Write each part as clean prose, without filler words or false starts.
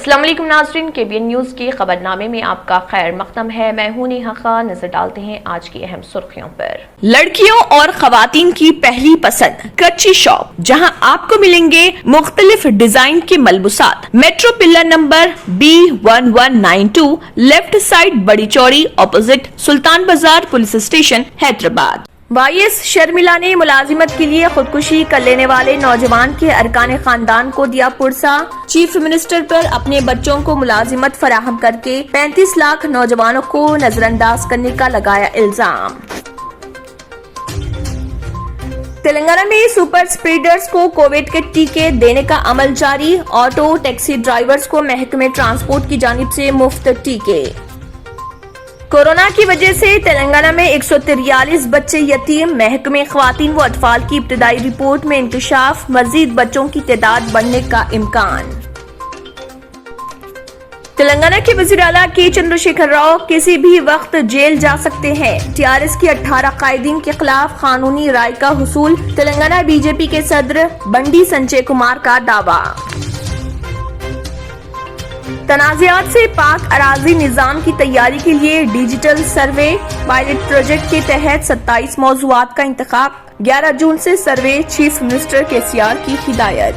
السلام علیکم ناظرین، KBN نیوز کی خبرنامے میں آپ کا خیر مقدم ہے۔ میں ہوں نیہا خان۔ نظر ڈالتے ہیں آج کی اہم سرخیوں پر۔ لڑکیوں اور خواتین کی پہلی پسند کچی شاپ، جہاں آپ کو ملیں گے مختلف ڈیزائن کے ملبوسات۔ Metro pillar number B1192، left side بڑی چوڑی، opposite Sultan Bazaar police station, Hyderabad. YS Sharmila نے ملازمت کے لیے خودکشی کر لینے والے نوجوان کے ارکان خاندان کو دیا پرسہ۔ چیف منسٹر پر اپنے بچوں کو ملازمت فراہم کر کے 35 لاکھ نوجوانوں کو نظر انداز کرنے کا لگایا الزام۔ تلنگانہ میں سپر اسپریڈرز کو کووڈ کے ٹیکے دینے کا عمل جاری۔ آٹو ٹیکسی ڈرائیورز کو محکمہ ٹرانسپورٹ کی جانب سے مفت ٹیکے۔ کورونا کی وجہ سے تلنگانہ میں 143 بچے یتیم۔ محکمہ خواتین و اطفال کی ابتدائی رپورٹ میں انکشاف، مزید بچوں کی تعداد بڑھنے کا امکان۔ تلنگانہ کے وزیر اعلیٰ کے چندر شیکھر راؤ کسی بھی وقت جیل جا سکتے ہیں۔ TRS کے 18 قائدین کے خلاف قانونی رائے کا حصول۔ تلنگانہ BJP کے صدر بنڈی سنجے کمار کا دعویٰ۔ تنازعات سے پاک اراضی نظام کی تیاری کے لیے ڈیجیٹل سروے پائلٹ پروجیکٹ کے تحت 27 موضوعات کا انتخاب۔ 11 جون سے سروے، چیف منسٹر KCR کی ہدایت۔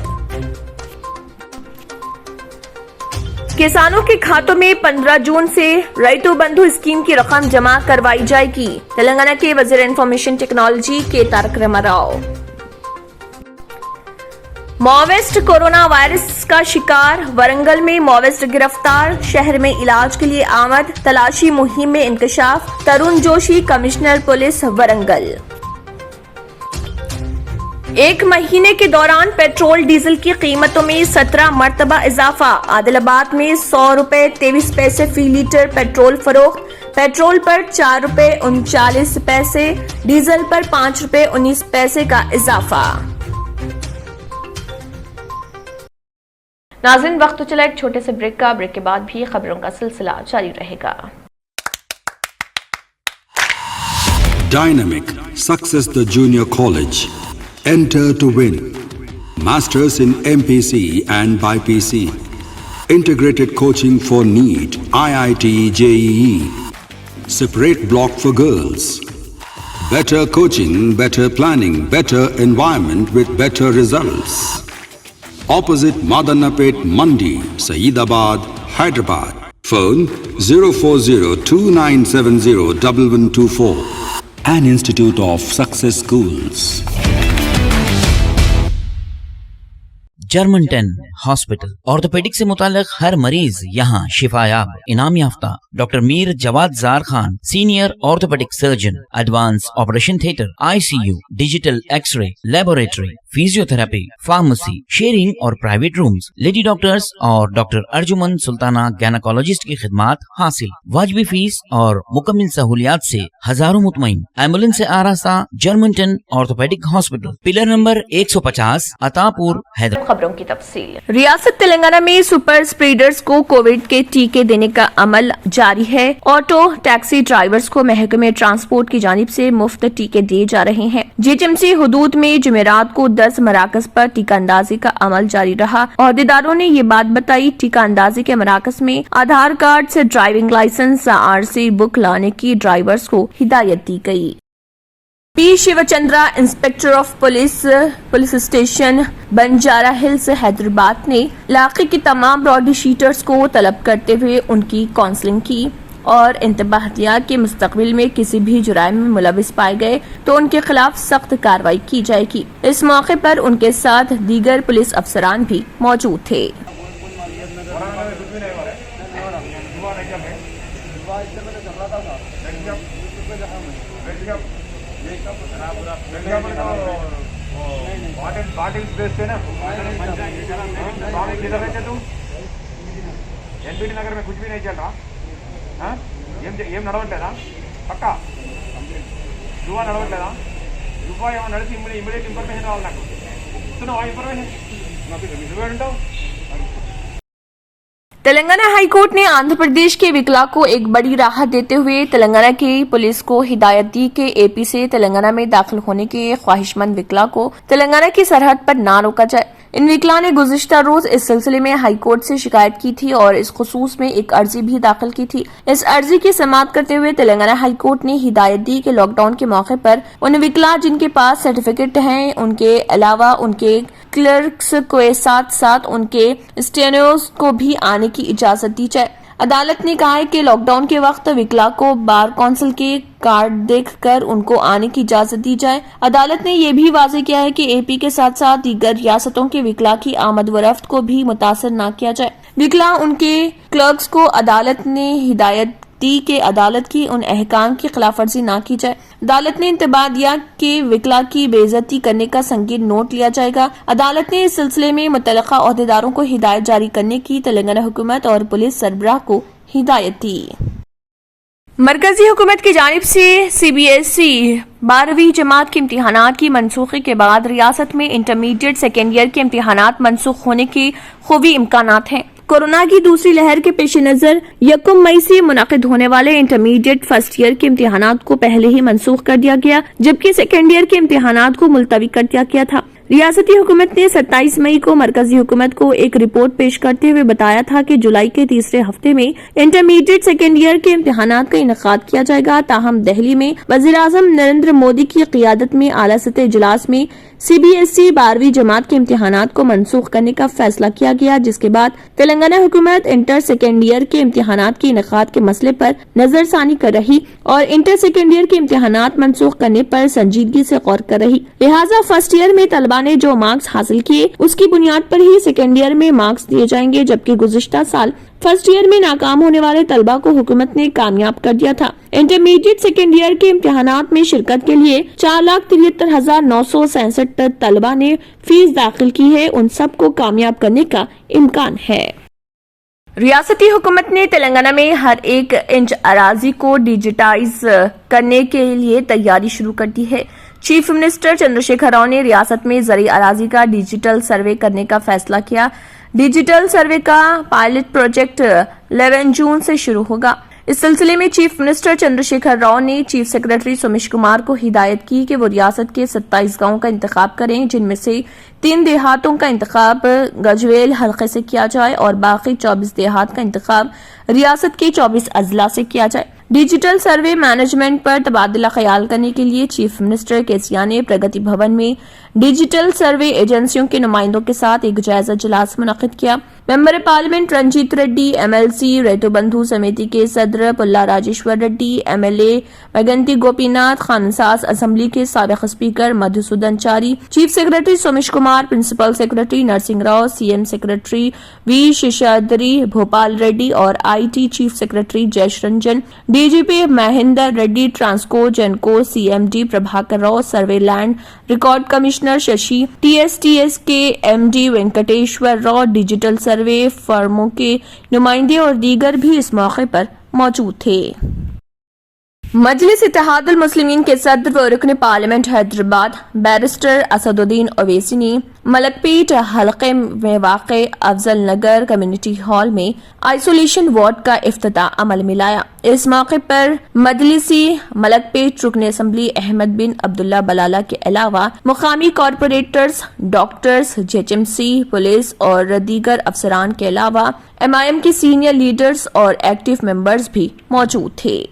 کسانوں کے کھاتوں میں 15 جون سے ریتو بندھو اسکیم کی رقم جمع کروائی جائے گی۔ تلنگانہ کے وزیر انفارمیشن ٹیکنالوجی کے تارک راؤ۔ ماویسٹ کورونا وائرس کا شکار، ورنگل میں ماویسٹ گرفتار، شہر میں علاج کے لیے آمد۔ تلاشی مہم میں انکشاف۔ ترون جوشی، کمشنر پولیس ورنگل۔ ایک مہینے کے دوران پیٹرول ڈیزل کی قیمتوں میں 17 مرتبہ اضافہ۔ عادل آباد میں 100 روپے 23 پیسے فی لیٹر پیٹرول فروخت۔ پیٹرول پر 4 روپے 39 پیسے، ڈیزل پر 5 روپے 19 پیسے کا اضافہ۔ ناظرین، وقت تو چلا ایک چھوٹے سے بریک کا۔ بریک کے بعد بھی خبروں کا سلسلہ جاری رہے گا۔ Dynamic Success the Junior College. Enter to win. Masters in MPC and BPC. Integrated coaching for NEET, IIT, JEE. Separate block for girls. Better coaching, better planning, better environment with better results. Opposite Madannapet Mandi, Saeedabad, Hyderabad. Phone 04029701124. An Institute of Success Schools. Germanton hospital orthopaedic سے متعلق ہر مریض یہاں شفایاب۔ انعام یافتہ doctor میر جواد زار Khan, senior orthopaedic surgeon, advance operation theatre, ICU، digital X ray, laboratory, physio therapy, pharmacy, sharing اور private rooms, lady doctors اور doctor Arjumman سلطانہ گینیکولوجسٹ کی خدمات حاصل۔ واجبی فیس اور مکمل سہولیات سے ہزاروں مطمئن۔ ایمبولینس سے آراستہ Germanton orthopaedic hospital, pillar number 150، Attapur, Hyderabad. خبروں کی تفصیل۔ ریاست تلنگانہ میں سپر اسپریڈرز کو کووڈ کے ٹیکے دینے کا عمل جاری ہے۔ آٹو ٹیکسی ڈرائیورز کو محکمہ ٹرانسپورٹ کی جانب سے مفت ٹیکے دیے جا رہے ہیں۔ GHMC حدود میں جمعرات کو 10 مراکز پر ٹیکہ اندازی کا عمل جاری رہا۔ عہدیداروں نے یہ بات بتائی۔ ٹیکہ اندازی کے مراکز میں آدھار کارڈ سے ڈرائیونگ لائسنس، RC بک لانے کی ڈرائیورز کو ہدایت دی گئی۔ P. Shiva Chandra, inspector of police station Banjara Hills, Hyderabad نے علاقے کے تمام راڈی شیٹرز کو طلب کرتے ہوئے ان کی کاؤنسلنگ کی اور انتباہ دیا کہ مستقبل میں کسی بھی جرائم میں ملوث پائے گئے تو ان کے خلاف سخت کارروائی کی جائے گی۔ اس موقع پر ان کے ساتھ دیگر پولیس افسران بھی موجود تھے۔ బాటిల్స్ వేస్తేనా किधर है तू NBT नगर में कुछ भी नहीं चल रहा। ఏం నడవట్లేదా? పక్కా యువ నడవట్లేదా? యువ ఏమో నడిచి ఇమ్మీడియట్ ఇన్ఫర్మేషన్ రావాలి నాకు। ఇస్తున్నావా ఇన్ఫర్మేషన్? నువ్వే ఉంటావు। تلنگانہ ہائی کورٹ نے آندھرا پردیش کے وکلا کو ایک بڑی راحت دیتے ہوئے تلنگانہ کی پولیس کو ہدایت دی کہ AP سے تلنگانہ میں داخل ہونے کے خواہش مند وکلا کو تلنگانہ کی سرحد پر نہ روکا جائے۔ इन विकला ने गुज़िश्ता रोज इस सिलसिले में हाई कोर्ट से शिकायत की थी और इस खुसूस में एक अर्जी भी दाखिल की थी। इस अर्जी की समाअत करते हुए तेलंगाना हाई कोर्ट ने हिदायत दी कि लॉकडाउन के मौके पर उन विकला जिनके पास सर्टिफिकेट हैं, उनके अलावा उनके क्लर्क्स के साथ साथ उनके स्टेनोस को भी आने की इजाजत दी जाए। अदालत ने कहा है कि लॉकडाउन के वक्त विकला को बार कौंसिल के कार्ड देखकर उनको आने की इजाजत दी जाए। अदालत ने यह भी वाज़ेह किया है कि एपी के साथ साथ दीगर रियासतों के विकला की आमद व रफ्त को भी मुतासर न किया जाए। विकला उनके क्लर्क्स को अदालत ने हिदायत दी कि अदालत की उन अहकाम की खिलाफवर्जी न की जाए। अदालत ने इंतबाह दिया कि विकला की बेइज्जती करने का संगीन नोट लिया जाएगा। अदालत ने इस सिलसिले में मुतल्लिका ओहदेदारों को हिदायत जारी करने की तेलंगाना हुकूमत और पुलिस सरबराह को हिदायत दी। मरकजी हुकूमत की जानिब से CBSE 12वीं जमात के इम्तिहानात की मनसूखी के बाद रियासत में इंटरमीडिएट सेकेंड ईयर के इम्तिहानात मनसूख होने के खूबी इम्कानात हैं। कोरोना की दूसरी लहर के पेश नजर 1 मई से मुनाकिद होने वाले इंटरमीडिएट फर्स्ट ईयर के इम्तिहानात को पहले ही मनसूख कर दिया गया, जबकि सेकेंड ईयर के इम्तिहानात को मुलतवी कर दिया गया था। रियासती हुकूमत ने 27 मई को मरकजी हुकूमत को एक रिपोर्ट पेश करते हुए बताया था कि जुलाई के तीसरे हफ्ते में इंटरमीडिएट सेकेंड ईयर के इम्तिहानात का इनेकाद किया जाएगा। ताहम दिल्ली में वज़ीर-ए-आज़म नरेंद्र मोदी की क़ियादत में आला सतह इजलास में CBSE 12वीं जमात के इम्तिहानात को मनसूख करने का फैसला किया गया, जिसके बाद तेलंगाना हुकूमत इंटर सेकेंड ईयर के इम्तिहानात के इनेकाद के मसले पर नजरसानी कर रही और इंटर सेकेंड ईयर के इम्तिहानात मनसूख करने पर संजीदगी से गौर कर रही। लिहाजा फर्स्ट ईयर में तलबा ने जो मार्क्स हासिल किए उसकी बुनियाद पर ही सेकेंड ईयर में मार्क्स दिए जाएंगे, जबकि गुज़िश्ता साल फर्स्ट ईयर में नाकाम होने वाले तलबा को हुकूमत ने कामयाब कर दिया था। इंटरमीडिएट सेकेंड ईयर के इम्तिहानात में शिरकत के लिए 4,73,967 तलबा ने फीस दाखिल की है। उन सबको कामयाब करने का इम्कान है। रियासती हुकूमत ने तेलंगाना में हर 1 इंच अराजी को डिजिटाइज करने के लिए तैयारी शुरू कर दी है। चीफ मिनिस्टर चंद्रशेखर राव ने रियासत में ज़री अराजी का डिजिटल सर्वे करने का फैसला किया। डिजिटल सर्वे का पायलट प्रोजेक्ट 11 जून से शुरू होगा। इस सिलसिले में चीफ मिनिस्टर चंद्रशेखर राव ने चीफ सेक्रेटरी सोमेश कुमार को हिदायत की कि वो रियासत के 27 गांवों का इंतखाब करें, जिनमें से 3 देहातों का इंतखाब गजवेल हल्के से किया जाए और बाकी 24 देहात का इंतखाब रियासत के 24 अजला से किया जाए। डिजिटल सर्वे मैनेजमेंट पर तबादला ख्याल करने के लिए चीफ मिनिस्टर केसीआर ने प्रगति भवन में डिजिटल सर्वे एजेंसियों के नुमाइंदों के साथ एक जायजा इजलास मुनक्किद किया। Member parliament Ranjit Reddy, MLC Rythu Bandhu समिति के सदर पुल्ला राजेश्वर रेड्डी, MLA मैगंती गोपीनाथ, खानसास असेंबली के साबिक speaker Madhusudan Chary, chief secretary Somesh Kumar, principal secretary Narasimha Rao, CM secretary V Seshadri, Bhopal Reddy और IT chief secretary Jayesh Ranjan, DGP Mahender Reddy, Transco Genco CMD Prabhakar Rao, survey land record commissioner Shashi, TSTS के MD Venkateshwar Rao, digital survey फर्मों के नुमाइंदे और दीगर भी इस मौके पर मौजूद थे। मजलिस इत्तेहादुल मुस्लिमीन के सदर व रुकन पार्लियामेंट हैदराबाद बैरिस्टर असदुद्दीन ओवैसी ने मलकपेट हलके में वाक़े अफजल नगर कम्युनिटी हॉल में आइसोलेशन वार्ड का इफ्तिताह अमल में लाया। इस मौके पर मजलिसी मलकपेट रुकन असम्बली अहमद बिन अब्दुल्ला बलाला के अलावा मुकामी कॉरपोरेटर्स, डॉक्टर्स, JHMC, पुलिस और दीगर अफसरान के अलावा MIM के सीनियर लीडर्स और एक्टिव मेंबर्स भी मौजूद थे।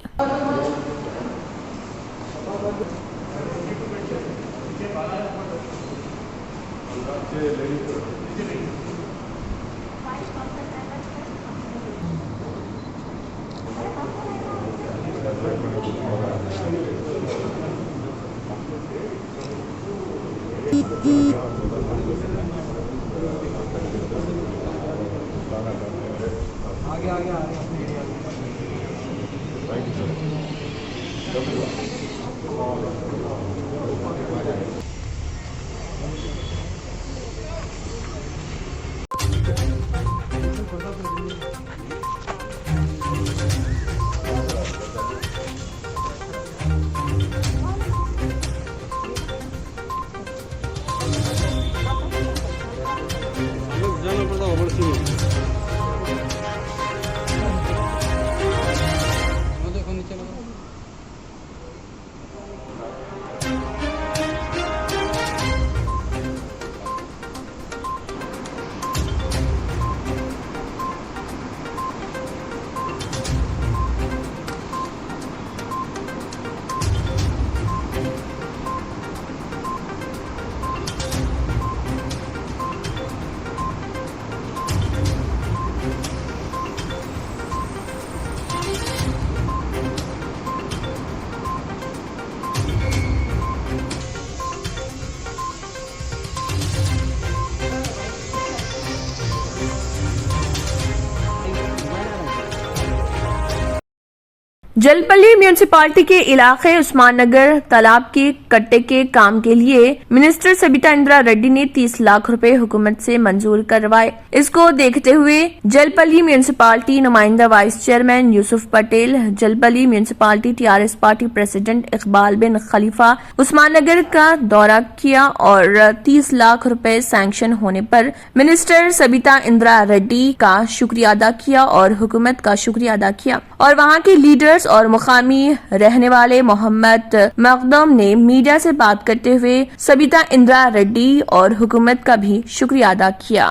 जलपल्ली म्यूनिसिपालिटी के इलाके उस्मान नगर तालाब के कट्टे के काम के लिए मिनिस्टर सबिता इंदिरा रेड्डी ने 30 लाख रुपए हुकूमत से मंजूर करवाए। इसको देखते हुए जलपल्ली म्यूनिसिपालिटी नुमाइंदा vice chairman Yusuf Patel, Jalpally municipality TRS party president Iqbal bin Khalifa Usman Nagar का दौरा किया और 30 लाख रुपए सैंक्शन होने पर मिनिस्टर सबिता इंदिरा रेड्डी का शुक्रिया अदा किया और हुकूमत का शुक्रिया अदा किया और वहां के लीडर्स और मुकामी रहने वाले मोहम्मद मखदूम ने मीडिया से बात करते हुए सबिता इंदिरा रेड्डी और हुकूमत का भी शुक्रिया अदा किया।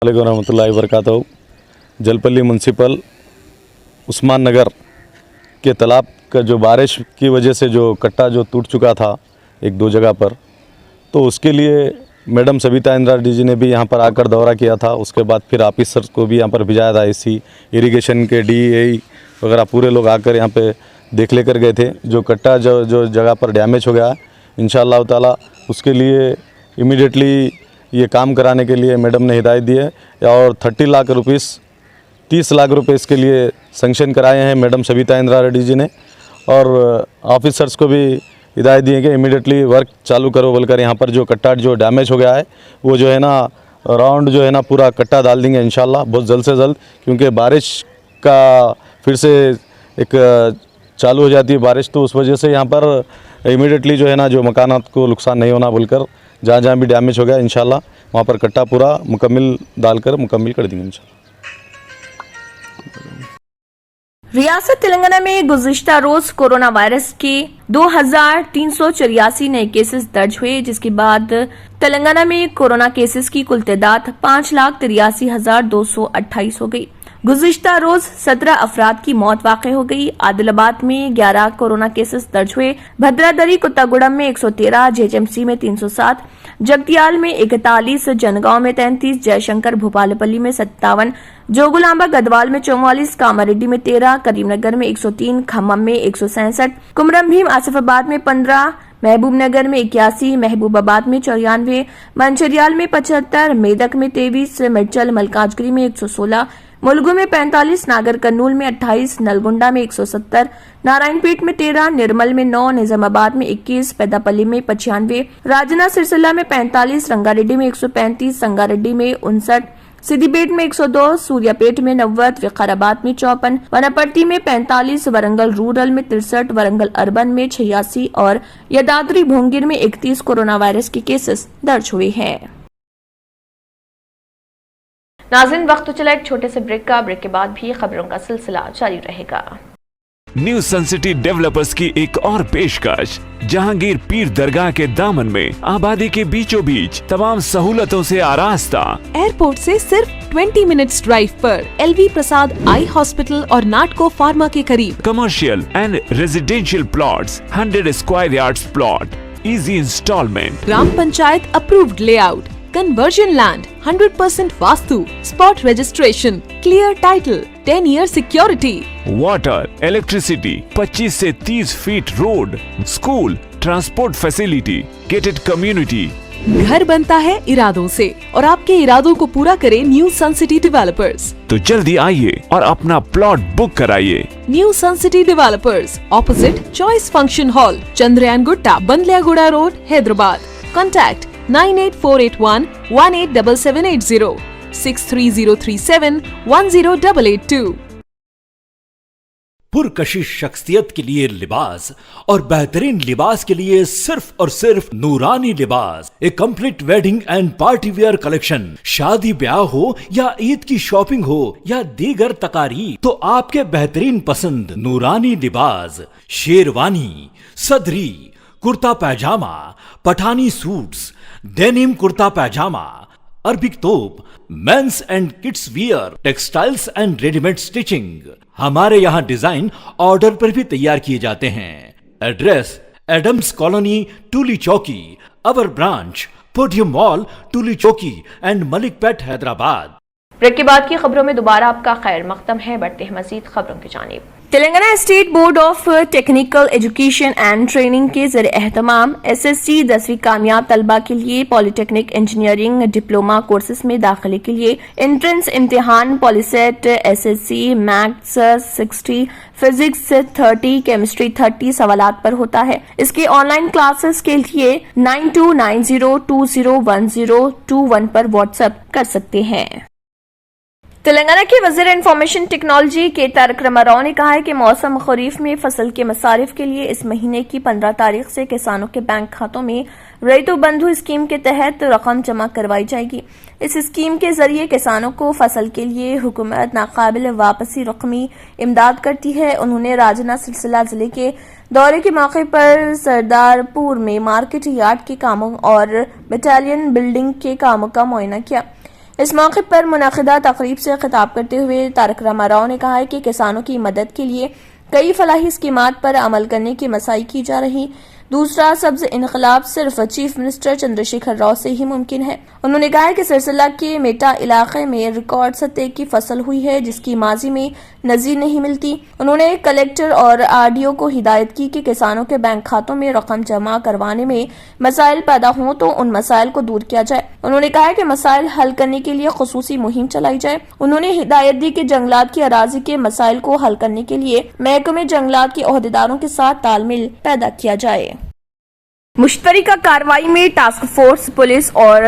वालेकुम रहमतुल्लाहि वबरकातुहू। जलपल्ली म्यूनसिपल उस्मान नगर के तालाब का जो बारिश की वजह से जो कट्टा जो टूट चुका था एक दो जगह पर, तो उसके लिए मैडम सबिता इंदिरा रेड्डी जी ने भी यहाँ पर आकर दौरा किया था। उसके बाद फिर ऑफिसर्स को भी यहाँ पर भिजाया था, एसी इरिगेशन के DEA वगैरह पूरे लोग आकर यहाँ पे देख लेकर गए थे। जो कट्टा जो जगह पर डैमेज हो गया है, इंशाअल्लाह ताला उसके लिए इमीडिएटली ये काम कराने के लिए मैडम ने हिदायत दी है और 30 लाख रुपए इसके लिए सैंक्शन कराए हैं मैडम सबिता इंदिरा रेड्डी जी ने और ऑफिसर्स को भी हिदायत दी है कि इमीडिएटली वर्क चालू करो बोलकर। यहाँ पर जो कट्टा जो डैमेज हो गया है वो जो है ना राउंड जो है ना पूरा कट्टा डाल देंगे इंशाल्लाह बहुत जल्द से जल्द, क्योंकि बारिश का फिर से एक चालू हो जाती है बारिश, तो उस वजह से यहाँ पर इमीडिएटली जो है ना जो मकानात को नुकसान नहीं होना बोलकर जहाँ जहाँ भी डैमेज हो गया इंशाल्लाह वहाँ पर कट्टा पूरा मुकम्मल डालकर मुकम्मल कर देंगे इंशाल्लाह। रियासत तेलंगाना में गुज़िश्ता रोज कोरोना वायरस के 2384 नए केसेस दर्ज हुए, जिसके बाद तेलंगाना में कोरोना केसेस की कुल तादाद 5,83,228 हो गई। गुज़िश्ता रोज 17 अफराद की मौत वाक़ हो गई। आदिलाबाद में 11 कोरोना केसेस दर्ज हुए, भद्रादरी कुत्तागुड़म में 113, जेएचएमसी में 307, जगतियाल में 41, जनगांव में 33, जयशंकर भोपालपल्ली में 57, जोगुलांबा गदवाल में 44, कामारेड्डी में 13, करीमनगर में 103, खम्मम में 167, कुमरम भीम आसिफाबाद में 15, महबूब नगर में 81, महबूबाबाद में 94, मंचरियाल में 75, मेदक में 23, मिर्चल मलकाजगिरी में 116, मुलगू में 45, नागर कर्नूल में 28, नलगुंडा में 170, नारायणपेट में 13, निर्मल में 9, निजामाबाद में 21, पेदापल्ली में 95, राजना सिरसिल्ला में 45, रंगारेड्डी में 135, संगारेड्डी में 59, सिद्दीपेट में 102, सूर्यापेट में 90, विकाराबाद में 54, वनपर्ती में 45, वरंगल रूरल में 63, वरंगल अर्बन में 86 और यदाद्री भोंगिर में 31 कोरोना वायरस के केसेस दर्ज हुए हैं। नाज़रीन, वक्त तो चला एक छोटे से ब्रेक का। ब्रेक के बाद भी खबरों का सिलसिला जारी रहेगा। न्यू सन सिटी डेवलपर्स की एक और पेशकश, जहांगीर पीर दरगाह के दामन में आबादी के बीचों बीच तमाम सहूलतों से आरास्ता, एयरपोर्ट से सिर्फ 20 मिनट्स ड्राइव पर LV प्रसाद आई हॉस्पिटल और नाटको फार्मा के करीब। Commercial and residential plots, 100 square yards plot, easy instalment, gram panchayat approved layout, conversion land, 100% vastu, spot registration, clear title, 10 year security, water, electricity, 25 से 30 feet road, school, transport facility, gated community. घर बनता है इरादों से और आपके इरादों को पूरा करे न्यू सन सिटी डेवलपर्स। तो जल्दी आइए और अपना प्लॉट बुक कराइए। New sun city developers, opposite choice function hall, Chandrayan Gutta, Bandlaguda road, Hyderabad. Contact 98481 187780, 63037 10882। पुरकशिश शख्सियत के लिए लिबास और बेहतरीन लिबास के लिए सिर्फ और सिर्फ नूरानी लिबास, a complete wedding and party wear collection. शादी ब्याह हो या ईद की शॉपिंग हो या दीगर तकारीब, तो आपके बेहतरीन पसंद नूरानी लिबास, शेरवानी, सदरी, kurta pyjama, Pathani suits, denim kurta pyjama, Arabic thobe, men's and kids wear, textiles and readymade stitching. हमारे यहाँ डिजाइन ऑर्डर पर भी तैयार किए जाते हैं। एड्रेस एडम्स कॉलोनी, टूली चौकी। अवर ब्रांच पोडियम मॉल, टूली चौकी एंड मलिकपेट, हैदराबाद। ब्रेक के बाद की खबरों में दोबारा आपका खैर मकदम है। बढ़ते हैं मजीद खबरों की जानिब। Telangana state board of technical education and training کے زیر اہتمام SSC 10ویں کامیاب طلبہ کے لیے پالی ٹیکنک انجینئرنگ ڈپلوما کورسز میں داخلے کے لیے انٹرنس امتحان پالیسیٹ SSC میتھس 60 فزکس 30 کیمسٹری 30 سوالات پر ہوتا ہے. اس کے آن لائن کلاسز کے لیے 9290201021 پر واٹس ایپ کر سکتے ہیں. تلنگانہ کے وزیر انفارمیشن ٹیکنالوجی کے تارک راما راؤ نے کہا ہے کہ موسم خریف میں فصل کے مصارف کے لیے اس مہینے کی 15 تاریخ سے کسانوں کے بینک کھاتوں میں ریتو بندھو اسکیم کے تحت رقم جمع کروائی جائے گی. اس اسکیم کے ذریعے کسانوں کو فصل کے لیے حکومت ناقابل واپسی رقمی امداد کرتی ہے. انہوں نے راجنا سلسلہ ضلع کے دورے کے موقع پر سردار پور میں مارکیٹ یارڈ کے کاموں اور بٹالین بلڈنگ کے کاموں کا معائنہ کیا. اس موقع پر منعقدہ تقریب سے خطاب کرتے ہوئے تارک راما راؤ نے کہا ہے کہ کسانوں کی مدد کے لیے کئی فلاحی اسکیمات پر عمل کرنے کی مساعی کی جا رہی. دوسرا سبز انقلاب صرف چیف منسٹر چندر شیکھر راؤ سے ہی ممکن ہے. انہوں نے کہا کہ سرسلہ کے میٹا علاقے میں ریکارڈ سطح کی فصل ہوئی ہے جس کی ماضی میں نظیر نہیں ملتی. انہوں نے کلیکٹر اور RDO کو ہدایت کی کہ کسانوں کے بینک کھاتوں میں رقم جمع کروانے میں مسائل پیدا ہوں تو ان مسائل کو دور کیا جائے. انہوں نے کہا کہ مسائل حل کرنے کے لیے خصوصی مہم چلائی جائے. انہوں نے ہدایت دی کہ جنگلات کی اراضی کے مسائل کو حل کرنے کے لیے محکمہ جنگلات کے عہدیداروں کے ساتھ تال میل پیدا کیا جائے. مشترکہ کارروائی میں ٹاسک فورس پولیس اور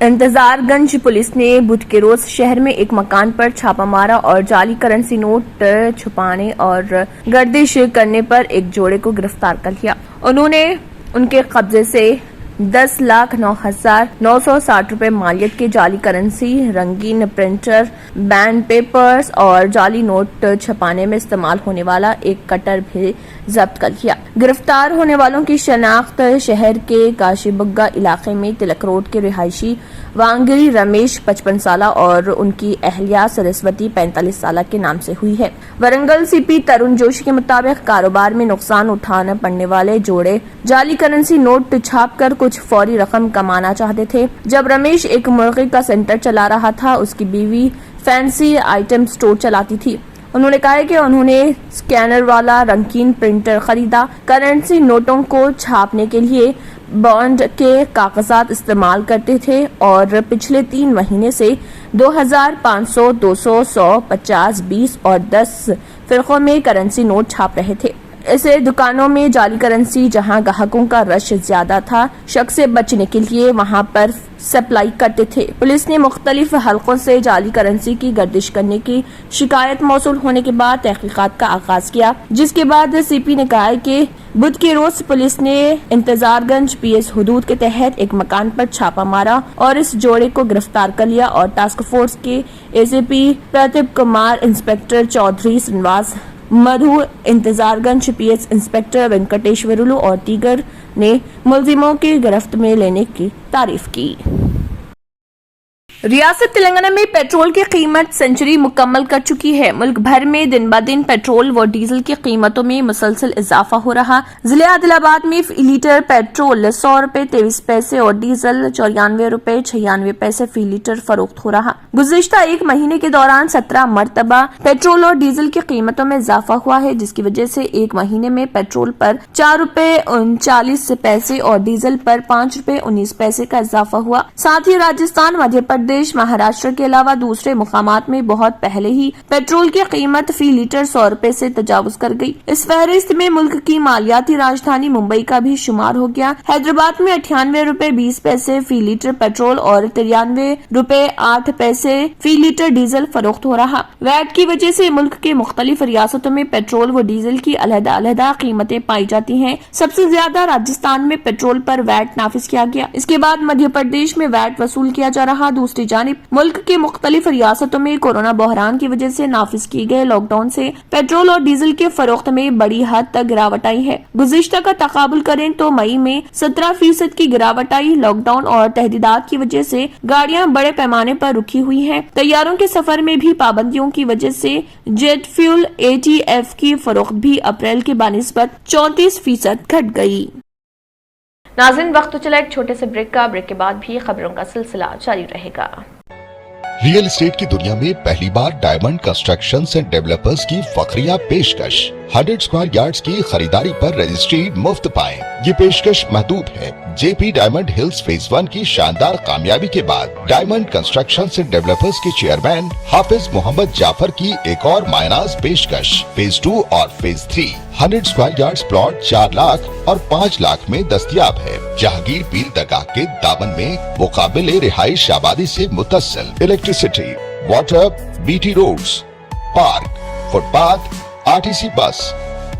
انتظار گنج پولیس نے بدھ کے روز شہر میں ایک مکان پر چھاپہ مارا اور جعلی کرنسی نوٹ چھپانے اور گردش کرنے پر ایک جوڑے کو گرفتار کر لیا. انہوں نے ان کے قبضے سے 10,09,960 روپے مالیت کے جعلی کرنسی، رنگین پرنٹر، بینڈ پیپرز اور جعلی نوٹ چھپانے میں استعمال ہونے والا ایک کٹر بھی ضبط کر لیا. گرفتار ہونے والوں کی شناخت شہر کے کاشی بگا علاقے میں تلک روڈ کے رہائشی وانگری رمیش 55 سالہ اور ان کی اہلیہ سرسوتی 45 سالہ کے نام سے ہوئی ہے. ورنگل CP ترون جوشی کے مطابق کاروبار میں نقصان اٹھانا پڑنے والے جوڑے جعلی کرنسی نوٹ چھاپ کر کچھ فوری رقم کمانا چاہتے تھے. جب رمیش ایک مرغی کا سینٹر چلا رہا تھا، اس کی بیوی فینسی آئٹم سٹور چلاتی تھی. انہوں نے کہا کہ انہوں نے سکینر والا رنگین پرنٹر خریدا. کرنسی نوٹوں کو چھاپنے کے لیے بانڈ کے کاغذات استعمال کرتے تھے اور پچھلے 3 مہینے سے 2,500 200 100 50 20 اور 10 فرقوں میں کرنسی نوٹ چھاپ رہے تھے. ایسے دکانوں میں جعلی کرنسی جہاں گاہکوں کا رش زیادہ تھا، شک سے بچنے کے لیے وہاں پر سپلائی کرتے تھے. پولیس نے مختلف حلقوں سے جعلی کرنسی کی گردش کرنے کی شکایت موصول ہونے کے بعد تحقیقات کا آغاز کیا، جس کے بعد CP نے کہا کہ بدھ کے روز پولیس نے انتظار گنج PS حدود کے تحت ایک مکان پر چھاپہ مارا اور اس جوڑے کو گرفتار کر لیا اور ٹاسک فورس کے ACP پرتیپ کمار، انسپکٹر چودھری سنواس مدھو، انتظار گنج PS انسپکٹر وینکٹیشورلو اور دیگر نے ملزموں کی گرفت میں لینے کی تعریف کی. ریاست تلنگانہ میں پیٹرول کی قیمت سنچری مکمل کر چکی ہے. ملک بھر میں دن بدن پیٹرول و ڈیزل کی قیمتوں میں مسلسل اضافہ ہو رہا. ضلع عادل آباد میں فی لیٹر پیٹرول 100 روپے 23 پیسے اور ڈیزل 94 روپے 96 پیسے فی لیٹر فروخت ہو رہا. گزشتہ ایک مہینے کے دوران 17 مرتبہ پیٹرول اور ڈیزل کی قیمتوں میں اضافہ ہوا ہے، جس کی وجہ سے ایک مہینے میں پیٹرول پر 4 روپے 39 پیسے اور ڈیزل پر 5 روپے 19 پیسے کا اضافہ ہوا. ساتھ ہی راجستھان، مدھیہ پردیش، مہاراشٹر کے علاوہ دوسرے مقامات میں بہت پہلے ہی پیٹرول کی قیمت فی لیٹر 100 روپے سے تجاوز کر گئی. اس فہرست میں ملک کی مالیاتی راجدھانی ممبئی کا بھی شمار ہو گیا. حیدرآباد میں 98 روپے 20 پیسے فی لیٹر پیٹرول اور 93 روپے 8 پیسے فی لیٹر ڈیزل فروخت ہو رہا. ویٹ کی وجہ سے ملک کے مختلف ریاستوں میں پیٹرول و ڈیزل کی علیحدہ علیحدہ قیمتیں پائی جاتی ہیں. سب سے زیادہ راجستھان میں پیٹرول پر ویٹ نافذ کیا گیا. اس کے بعد مدھیہ پردیش میں ویٹ وصول کیا جا رہا. دوسری جانب ملک کے مختلف ریاستوں میں کورونا بحران کی وجہ سے نافذ کیے گئے لاک ڈاؤن سے پیٹرول اور ڈیزل کے فروخت میں بڑی حد تک گراوٹ آئی ہے. گزشتہ کا تقابل کریں تو مئی میں 17% کی گراوٹ آئی. لاک ڈاؤن اور تحدیدات کی وجہ سے گاڑیاں بڑے پیمانے پر رکی ہوئی ہیں. طیاروں کے سفر میں بھی پابندیوں کی وجہ سے جیٹ فیول ATF کی فروخت بھی اپریل کی بنسبت 34% گھٹ گئی. ناظرین، وقت تو چلا ایک چھوٹے سے بریک کا. بریک کے بعد بھی خبروں کا سلسلہ جاری رہے گا. रियल एस्टेट की दुनिया में पहली बार डायमंड कंस्ट्रक्शंस एंड डेवलपर्स की फखरिया पेशकश 100 स्क्वायर यार्ड्स की खरीदारी पर रजिस्ट्री मुफ्त पाएं। ये पेशकश महदूद है। जेपी डायमंड हिल्स फेज 1 की शानदार कामयाबी के बाद डायमंड कंस्ट्रक्शंस एंड डेवलपर्स के चेयरमैन हाफिज मोहम्मद जाफर की एक और मायनाज पेशकश फेज 2 और phase 3 100 square yards plot 4 lakh और 5 लाख में दस्तयाब है। जहांगीर पीर दरगाह के दामन में मुकाबिल रिहाइश आबादी से मुतस्सिल electricity, water, BT roads, park, footpath, RTC bus,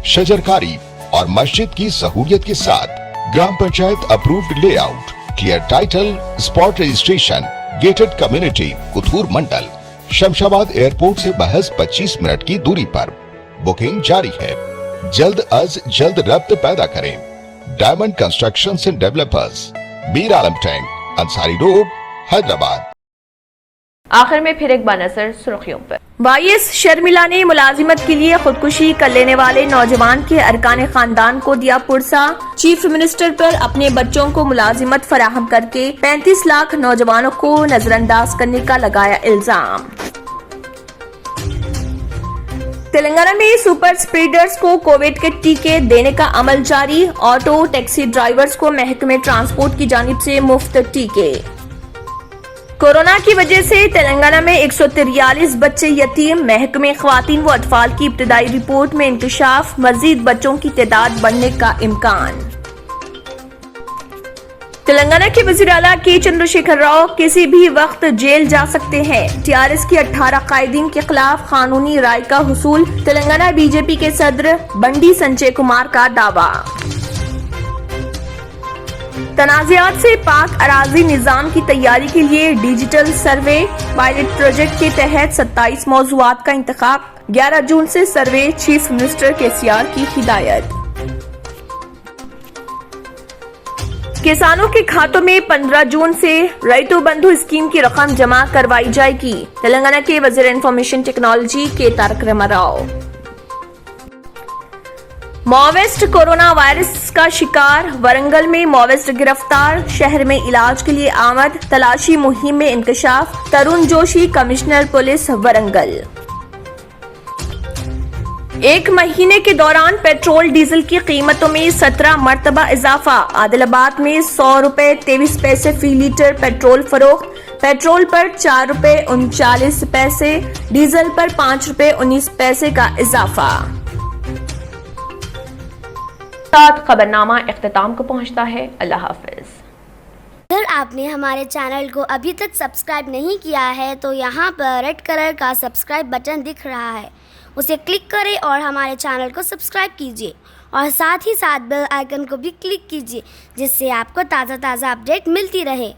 शजरकारी और मस्जिद की सहूलियत के साथ ग्राम panchayat approved layout, clear title, spot registration, gated community, Kothur mandal, Shamshabad airport से महज 25 मिनट की दूरी पर। बुकिंग जारी है। जल्द अज जल्द रब्त पैदा करें। Diamond constructions and developers, Mir Alam tank, Ansari road, Hyderabad. आखिर में फिर एक बार नजर सुर्खियों पर। वाईएस शर्मिला ने मुलाजिमत के लिए खुदकुशी कर लेने वाले नौजवान के अरकान खानदान को दिया पुरसा। चीफ मिनिस्टर पर अपने बच्चों को मुलाजिमत फराहम करके 35 लाख नौजवानों को नजरअंदाज करने का लगाया इल्जाम। तेलंगाना में सुपर स्प्रेडर्स को कोविड के टीके देने का अमल जारी। ऑटो टैक्सी ड्राइवर्स को महकमे ट्रांसपोर्ट की जानिब से मुफ्त टीके। कोरोना की वजह से तेलंगाना में 143 बच्चे यतीम। महकमे ख्वातीन व अतफाल की इब्तदाई रिपोर्ट में इंकशाफ। मजीद बच्चों की तादाद बढ़ने का इम्कान। तेलंगाना के वज़ीर आला के चंद्रशेखर राव किसी भी वक्त जेल जा सकते हैं। टीआरएस के 18 कायदीन के खिलाफ कानूनी राय का हुसूल। तेलंगाना बीजेपी के सदर बंडी संजय कुमार का दावा। तनाज़ात से पाक अराजी निज़ाम की तैयारी के लिए डिजिटल सर्वे पायलट प्रोजेक्ट के तहत 27 मौज़ूआत का इंतखाब। 11 जून से सर्वे। चीफ मिनिस्टर केसीआर की हिदायत। किसानों के खातों में 15 जून से रैतु बंधु स्कीम की रकम जमा करवाई जाएगी। तेलंगाना के वज़ीर इंफॉर्मेशन टेक्नोलॉजी के तारक रामाराव। माओवाइस्ट कोरोना वायरस का शिकार। वरंगल में माओवाइस्ट गिरफ्तार। शहर में इलाज के लिए आमद। तलाशी मुहिम में इंकशाफ। तरुण जोशी कमिश्नर पुलिस वरंगल। एक महीने के दौरान पेट्रोल डीजल की कीमतों में 17 मरतबा इजाफा। आदिलाबाद में 100 रुपए 23 पैसे फी लीटर पेट्रोल फरोख्त। पेट्रोल पर 4 रुपए 39 पैसे, डीजल पर 5 रुपए 19 पैसे का इजाफा। साथ खबरनामा इख्तिताम को पहुंचता है। अल्लाह हाफिज। अगर आपने हमारे चैनल को अभी तक सब्सक्राइब नहीं किया है तो यहाँ पर रेड कलर का सब्सक्राइब बटन दिख रहा है, उसे क्लिक करें और हमारे चैनल को सब्सक्राइब कीजिए और साथ ही साथ बेल आइकन को भी क्लिक कीजिए जिससे आपको ताज़ा अपडेट मिलती रहे।